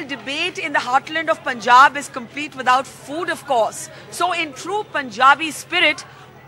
Well, debate in the heartland of Punjab is complete without food, of course. So in true Punjabi spirit,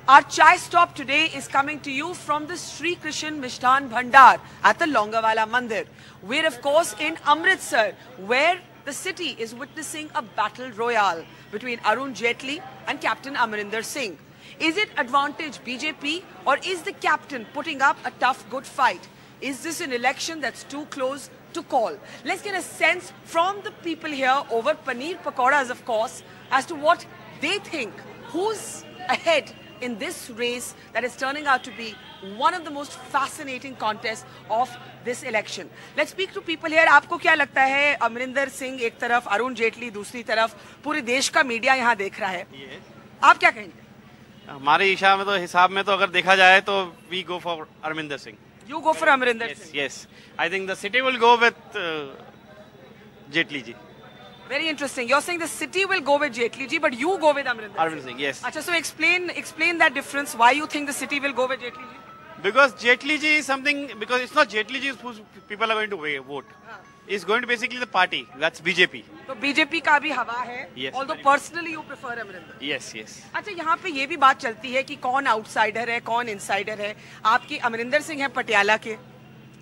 our chai stop today is coming to you from the Sri Krishan Mishtan Bhandar at the Longawala Mandir. We're of course in Amritsar, where the city is witnessing a battle royale between Arun Jaitley and Captain Amarinder Singh. Is it advantage BJP or is the captain putting up a tough good fight? Is this an election that's too close to call? Let's get a sense from the people here over Paneer Pakoras, of course, as to what they think. Who's ahead in this race that is turning out to be one of the most fascinating contests of this election. Let's speak to people here. आपको क्या लगता है? अमरिंदर सिंह एक तरफ, अरुण जेटली दूसरी तरफ, पूरे देश का मीडिया यहाँ देख रहा है. आप क्या कहेंगे? हमारे हिसाब में तो अगर देखा जाए तो we go for Arminder Singh. You go for Amarinder Singh. Yes. I think the city will go with Jaitley ji. Very interesting. You're saying the city will go with Jaitley ji, but you go with Amarinder Singh. Yes. Achha, so explain that difference. Why you think the city will go with Jaitley ji? Because Jaitley ji is something, because it's not Jaitley ji who people are going to vote. It's going to basically the party. That's BJP. तो BJP का भी हवा है. Yes. Although personally you prefer Amarinder. Yes, yes. अच्छा, यहाँ पे ये भी बात चलती है कि कौन आउटसाइडर है, कौन इनसाइडर है. आपके अमरिंदर सिंह है पटियाला के.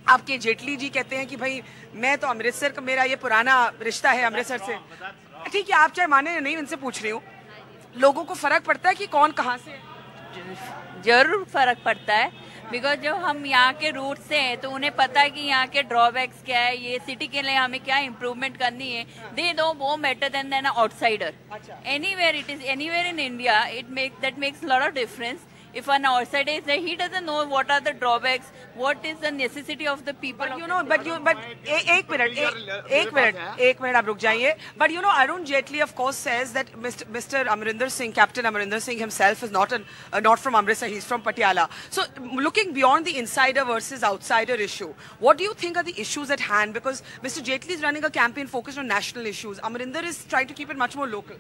आपके जेटली जी कहते हैं कि भाई मैं तो अमृतसर का, मेरा ये पुराना रिश्ता है अमृतसर से. ठीक है, आप चाहे माने या नहीं, इनसे पूछ रही हूँ. लोगों को फर्क पड़ता है कि कौन कहाँ से है? जरूर फर्क पड़ता है, बिकॉज जब हम यहाँ के रूट से हैं तो उन्हें पता है कि यहाँ के ड्रॉबैक्स क्या है, ये सिटी के लिए हमें क्या इम्प्रूवमेंट करनी है. दे नो वो better than outsider. Anywhere it is, anywhere in India that makes a lot of difference. If an outsider is there, he doesn't know what are the drawbacks, what is the necessity of the people. But एक minute आप रुक जाइए. But you know, Arun Jaitley of course says that Mr. Amarinder Singh, Captain Amarinder Singh himself is not from Amritsar, he's from Patiala. So looking beyond the insider versus outsider issue, what do you think are the issues at hand? Because Mr. Jaitley is running a campaign focused on national issues. Amarinder is trying to keep it much more local.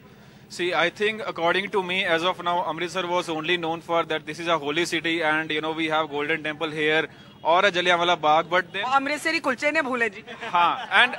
See, I think according to me, as of now, Amritsar was only known for that this is a holy city and, you know, we have Golden Temple here or a Jallianwala Bagh, but then... Amritsari कुलचे ने भूले जी. हाँ, and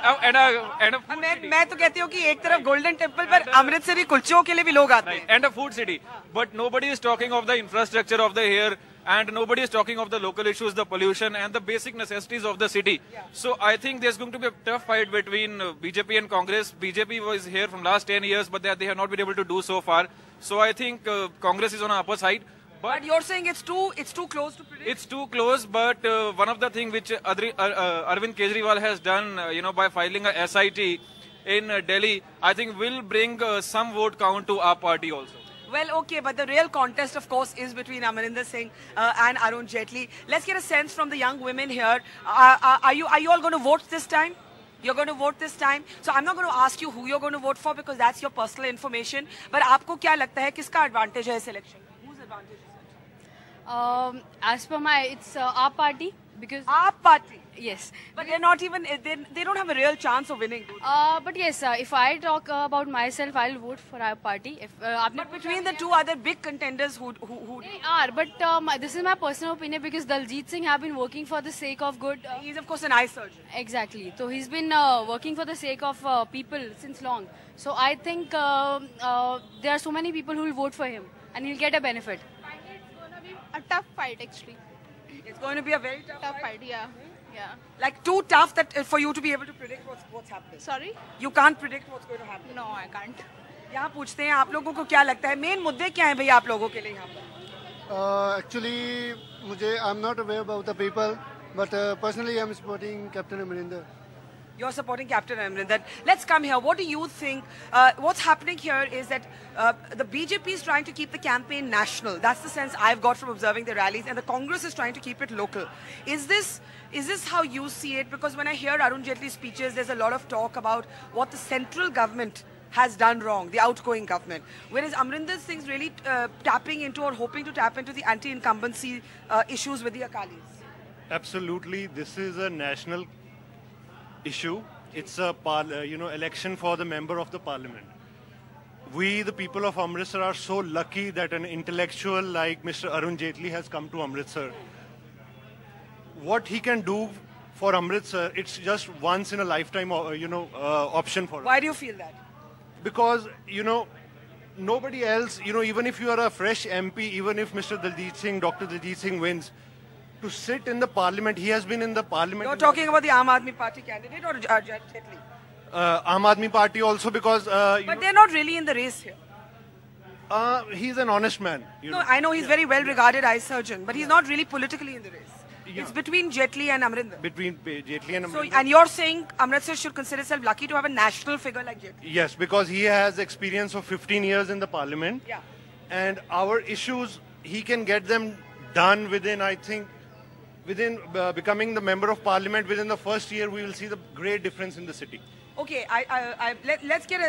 मैं तो कहती हूँ कि एक तरफ Golden Temple पर अमृतसरी कुलचों के लिए भी लोग आते हैं. And a food city. But nobody is talking of the infrastructure of the here, and nobody is talking of the local issues, the pollution and the basic necessities of the city. So I think there's going to be a tough fight between BJP and Congress. BJP was here from last 10 years, but they have not been able to do so far. So I think Congress is on the upper side. But you're saying it's too close to predict? It's too close, but one of the things which Arvind Kejriwal has done, you know, by filing a SIT in Delhi, I think will bring some vote count to our party also. Well, okay, but the real contest, of course, is between Amarinder Singh and Arun Jaitley. Let's get a sense from the young women here. Are you all going to vote this time? You're going to vote this time. So I'm not going to ask you who you're going to vote for because that's your personal information. But आपको क्या लगता है किसका advantage है इस election? Whose advantage is it? As per my, it's our party because our party. Yes, but they're not even. They don't have a real chance of winning. But yes, if I talk about myself, I'll vote for our party. If but between the two other big contenders, who they are, but this is my personal opinion because Daljit Singh have been working for the sake of good. He's of course an eye surgeon. Exactly. So he's been working for the sake of people since long. So I think there are so many people who will vote for him, and he'll get a benefit. It's gonna be a tough fight, actually. It's going to be a very tough fight. Yeah. Yeah. Like too tough that for you to be able to predict what's happening. Sorry? You can't predict what's going to happen. No, I can't. यहाँ पूछते हैं आप लोगों को क्या लगता है main मुद्दे क्या हैं भैया आप लोगों के लिए यहाँ पर? Actually, I'm not aware about the people, but personally I'm supporting Captain Amarinder. You're supporting Captain Amarinder. Let's come here. What do you think? What's happening here is that the BJP is trying to keep the campaign national. That's the sense I've got from observing the rallies, and the Congress is trying to keep it local. Is this how you see it? Because when I hear Arun Jaitley's speeches, there's a lot of talk about what the central government has done wrong, the outgoing government. Whereas Amarinder Singh's really tapping into or hoping to tap into the anti-incumbency issues with the Akalis. Absolutely. This is a national issue. It's a election for the member of the parliament. We, the people of Amritsar, are so lucky that an intellectual like Mr. Arun Jaitley has come to Amritsar. What he can do for Amritsar, it's just once in a lifetime, option for us. Why do you feel that? Because, nobody else, even if you are a fresh MP, even if Mr. Dr. Daljit Singh wins, to sit in the parliament, he has been in the parliament. You're talking about the Aam Aadmi Party candidate or Jaitley? Aam Aadmi Party also, because... but they're not really in the race here. He's an honest man. No, I know he's very well regarded eye surgeon, but he's not really politically in the race. It's between Jaitley and Amrinder. Between Jaitley and Amrinder. So, and you're saying Amritsar should consider itself lucky to have a national figure like Jaitley? Yes, because he has experience of 15 years in the parliament. Yeah. And our issues, he can get them done within, I think, within becoming the member of parliament, within the first year, we will see the great difference in the city. Okay, let's get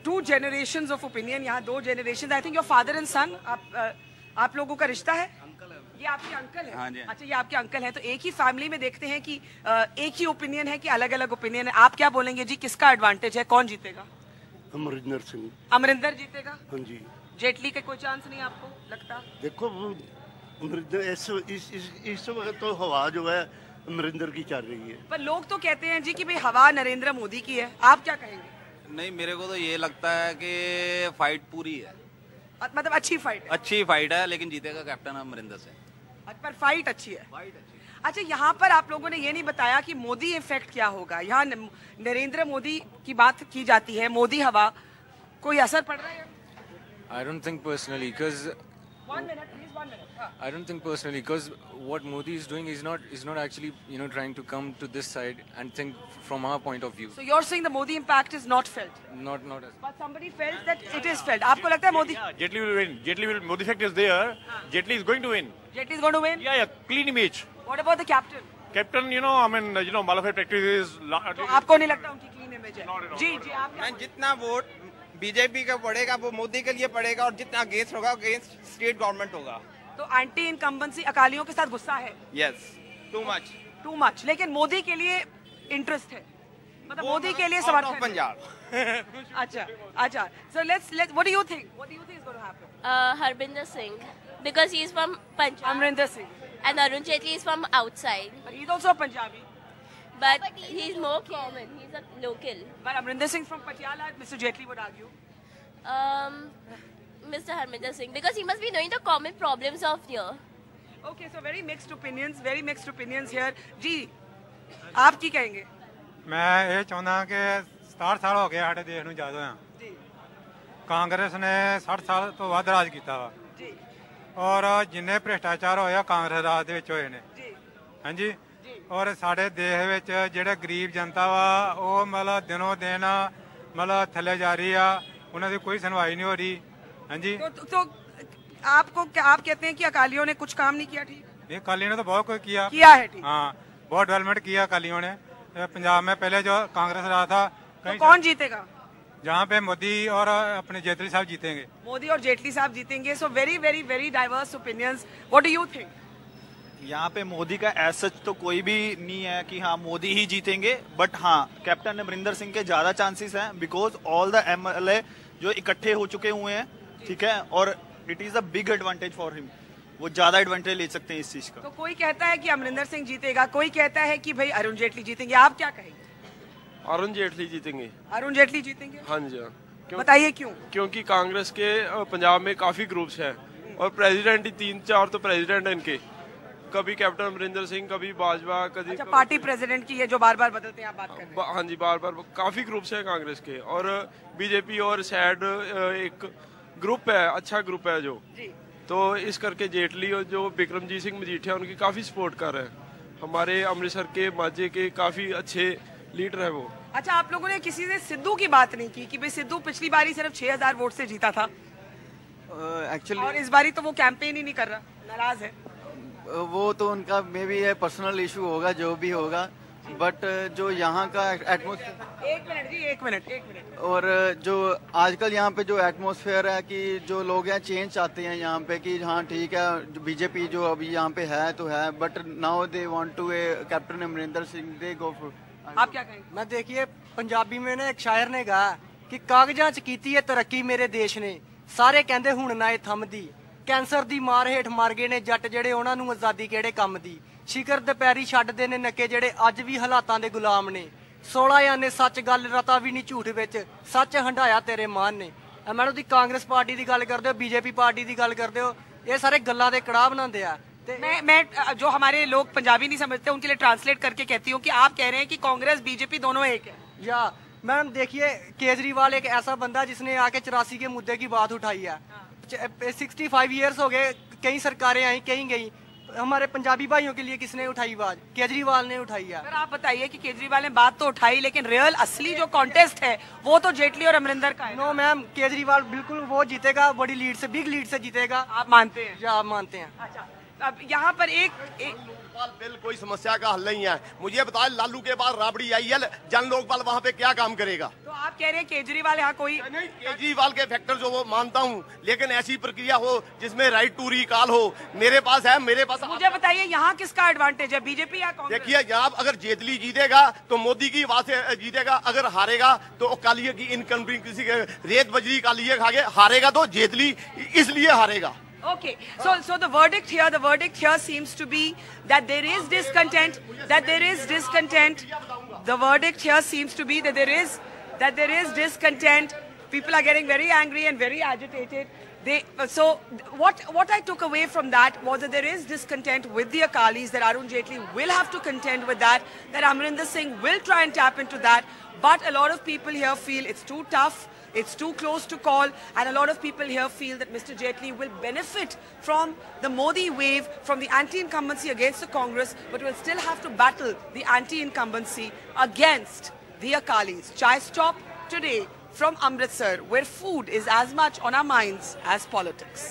two generations of opinion. यहाँ दो generations. I think your father and son, आप लोगों का रिश्ता है? ये आपके uncle है? हाँ जी। अच्छा, ये आपके अंकल हैं, तो एक ही फैमिली में देखते हैं कि एक ही ओपिनियन है कि अलग-अलग ओपिनियन है। आप क्या बोलेंगे जी, किसका एडवांटेज है, कौन जीतेगा? अमरिंदर सिंह। अमरिंदर जीतेगा? हाँ जी। जेटली का कोई चांस नहीं आपको लगता? देखो, इस वक्त तो हवा जो है अमरिंदर की चल रही है। पर लोग तो कहते हैं जी कि भाई हवा नरेंद्र मोदी की है, आप क्या कहेंगे? नहीं, मेरे को तो ये लगता है कि फाइट पूरी है, मतलब अच्छी फाइट है। अच्छी फाइट है, लेकिन जीतेगा कैप्टन अमरिंदर से। पर फाइट अच्छी है। अच्छा, यहाँ पर आप लोगों ने ये नहीं बताया कि मोदी इफेक्ट क्या होगा। यहाँ नरेंद्र मोदी की बात की जाती है, मोदी हवा, कोई असर पड़ रहा है? I don't think personally, because 1 minute, please, 1 minute. I don't think personally, because what Modi is doing is not actually trying to come to this side and think from our point of view. So you're saying the Modi impact is not felt? Not as. But somebody felt that it is felt. आपको लगता है Modi? Yeah, Jaitley will win. Jaitley will. Modi effect is there. Jaitley is going to win. Jaitley is going to win? Yeah, clean image. What about the captain? Captain, Malafide practice is. तो आपको नहीं लगता उनकी clean image है? जी जी, आप क्या? जितना vote BJP का पड़ेगा वो मोदी के लिए पड़ेगा, और जितना अगेंस्ट होगा अगेंस्ट स्टेट गवर्नमेंट होगा। तो एंटी इनकम्बेंसी अकालियों के साथ गुस्सा है? Yes, too much. लेकिन मोदी के लिए इंटरेस्ट है, मतलब मोदी के लिए समर्थन। पंजाब। अच्छा। So let's what do you think? What do you think is going to happen? Harbinder Singh, because he is from Punjab. Amrinder Singh. And Arun Jaitley is from outside. But he's also a Punjabi. But he's more common. He's a local. But Amrinder Singh from Patiala, Mr. Jaitley would argue. Mr. Harbinder Singh, because he must be knowing the common problems of here. Okay, so very mixed opinions here. जी, आप की कहेंगे? मैं ये चाहना कि 60 साल हो गए हमारे देश ਨੂੰ ਆਜ਼ਾਦ ਹੋਇਆ। ਕਾਂਗਰਸ ਨੇ 60 ਸਾਲ ਤੋਂ ਵੱਧ ਰਾਜ ਕੀਤਾ ਵਾ। ਜੀ। ਔਰ ਜਿੰਨੇ ਭ੍ਰਿਸ਼ਟਾਚਾਰ ਹੋਇਆ ਕਾਂਗਰਸ ਰਾਜ ਦੇ ਵਿੱਚ ਹੋਏ ਨੇ। ਜੀ। ਹਾਂਜੀ। ਔਰ ਸਾਡੇ ਦੇਸ਼ ਵਿੱਚ ਜਿਹੜੇ ਗਰੀਬ ਜਨਤਾ ਵਾ ਉਹ ਮਤਲਬ ਦਿਨੋਂ ਦਿਨ ਮਤਲਬ ਥੱਲੇ ਜਾ ਰਹੀ ਆ, ਉਹਨਾਂ ਦੀ ਕੋਈ ਸੁਣਵਾਈ ਨਹੀਂ ਹੋ ਰਹੀ। ਹਾਂਜੀ। तो आप कहते हैं कि अकालियों ने कुछ काम नहीं किया? ठीक। नहीं, अकालियों ने तो बहुत कुछ किया है। ठीक। हाँ, बहुत डेवलपमेंट किया अकालियों ने। पंजाब में पहले जो कांग्रेस रहा था, तो कौन जीतेगा? जहाँ पे मोदी और अपने जेटली साहब जीतेंगे। मोदी और जेटली साहब जीतेंगे। So very very very diverse opinions. What do you think? यहाँ पे मोदी का एज सच तो कोई भी नहीं है कि हाँ मोदी ही जीतेंगे, बट हाँ कैप्टन अमरिंदर सिंह के ज्यादा चांसेस हैं, बिकॉज ऑल द MLA जो इकट्ठे हो चुके हुए हैं, ठीक है, और it is a big advantage for him, वो ज्यादा एडवांटेज ले सकते हैं इस चीज का। तो कोई कहता है कि अमरिंदर सिंह जीतेगा, कोई कहता है कि भाई अरुण जेटली जीतेंगे, आप क्या कहेंगे? अरुण जेटली जीतेंगे। अरुण जेटली जीतेंगे? हाँ जी। बताइए क्यों? क्योंकि कांग्रेस के पंजाब में काफी ग्रुप्स हैं और प्रेसिडेंट ही 3-4 तो प्रेसिडेंट हैं इनके, कभी कैप्टन अमरिंदर सिंह, कभी बाजवा, कभी अच्छा, पार्टी प्रेसिडेंट की है जो बार बार बदलते हैं, आप बात कर रहे हैं। हाँ जी, बार बार काफी ग्रुप्स हैं कांग्रेस के, और बीजेपी और सैड एक ग्रुप है, अच्छा ग्रुप है जो जी। तो इस करके जेटली और जो बिक्रमजीत सिंह मजीठिया उनकी काफी सपोर्ट कर रहे हैं। हमारे अमृतसर के माझे के काफी अच्छे लीडर है वो। अच्छा, आप लोगों ने किसी से सिद्धू की बात नहीं की कि भाई सिद्धू पिछली बारी सिर्फ 6000 वोट से जीता था एक्चुअली, और इस बारी तो वो कैंपेन ही नहीं कर रहा, नाराज है। वो तो उनका मे बी है पर्सनल इशू होगा, जो भी होगा, बट जो यहाँ का एटमोसफेयर। एक मिनट। और जो आजकल यहाँ पे जो एटमोसफेयर है कि जो लोग हैं चेंज चाहते हैं यहाँ पे कि हाँ ठीक है बीजेपी जो अभी यहाँ पे है तो है, but now they want to captain Amarinder Singh they go for. आप क्या कहेंगे? मैं देखिए पंजाबी में ना एक शायर ने कहा कि कागजां च कीती है तरक्की मेरे देश ने, सारे कहंदे हुण ना ए थमदी, कैंसर दी मार हेठ मर गए ने जट जेड़े उन्हां नूं आजादी किहड़े काम दी, ਸ਼ਿਖਰ ਦੁਪਹਿਰੀ ਛੱਡਦੇ ਨੇ ਨੱਕੇ ਜਿਹੜੇ ਅੱਜ ਵੀ ਹਾਲਾਤਾਂ ਦੇ ਗੁਲਾਮ ਨੇ 16 ਨੇ ਸੱਚ ਗੱਲ ਰਤਾ ਵੀ ਨਹੀਂ ਝੂਠ ਵਿੱਚ ਸੱਚ ਹੰਡਾਇਆ ਤੇਰੇ ਮਾਨ ਨੇ। ਮੈਡਮ ਦੀ ਕਾਂਗਰਸ ਪਾਰਟੀ ਦੀ ਗੱਲ ਕਰਦੇ ਹੋ बीजेपी पार्टी ਦੀ ਗੱਲ ਕਰਦੇ ਹੋ ਇਹ ਸਾਰੇ ਗੱਲਾਂ ਦੇ ਕੜਾਹ ਬਣਾਉਂਦੇ ਆ। मैं जो हमारे लोग पंजाबी नहीं समझते उनके लिए ट्रांसलेट करके कहती हूँ कि आप कह रहे हैं कि कांग्रेस बीजेपी दोनों एक है। या मैम देखिए केजरीवाल एक ऐसा बंदा जिसने आके 84 के मुद्दे की बात उठाई है। 65 ईयर्स हो गए, कई सरकारें आई कहीं गई, हमारे पंजाबी भाइयों के लिए किसने उठाई बात? केजरीवाल ने उठाई है। सर आप बताइए कि केजरीवाल ने बात तो उठाई लेकिन रियल असली जो कॉन्टेस्ट है वो तो जेटली और अमरिंदर का है। नो मैम केजरीवाल बिल्कुल वो जीतेगा, बड़ी लीड से, बिग लीड से जीतेगा। आप मानते हैं? या आप मानते हैं? अच्छा अब यहाँ पर एक लोकपाल बिल कोई समस्या का हल नहीं है। मुझे बताए लालू के बाद राबड़ी आई है, जन लोकपाल वहाँ पे क्या काम करेगा? तो आप कह रहे हैं केजरीवाल यहाँ कोई नहीं, केजरीवाल के फैक्टर जो वो मानता हूँ, लेकिन ऐसी प्रक्रिया हो जिसमें राइट टू रिकॉल हो। मेरे पास है, मेरे पास। मुझे बताइए यहाँ किसका एडवांटेज है, बीजेपी या कांग्रेस? देखिए यहाँ अगर जेटली जीतेगा तो मोदी की आवाज से जीतेगा, अगर हारेगा तो कालिए की इनकम किसी के रेत बजरी कालिए खा के हारेगा तो जेटली इसलिए हारेगा। Okay, so the verdict here seems to be that there is discontent. The verdict here seems to be that there is discontent. People are getting very angry and very agitated. So what I took away from that was that there is discontent with the Akalis, that Arun Jaitley will have to contend with that Amarinder Singh will try and tap into that. But a lot of people here feel it's too tough. It's too close to call, and a lot of people here feel that Mr. Jaitley will benefit from the Modi wave, from the anti-incumbency against the Congress, but will still have to battle the anti-incumbency against the Akalis. Chai Stop today from Amritsar, where food is as much on our minds as politics.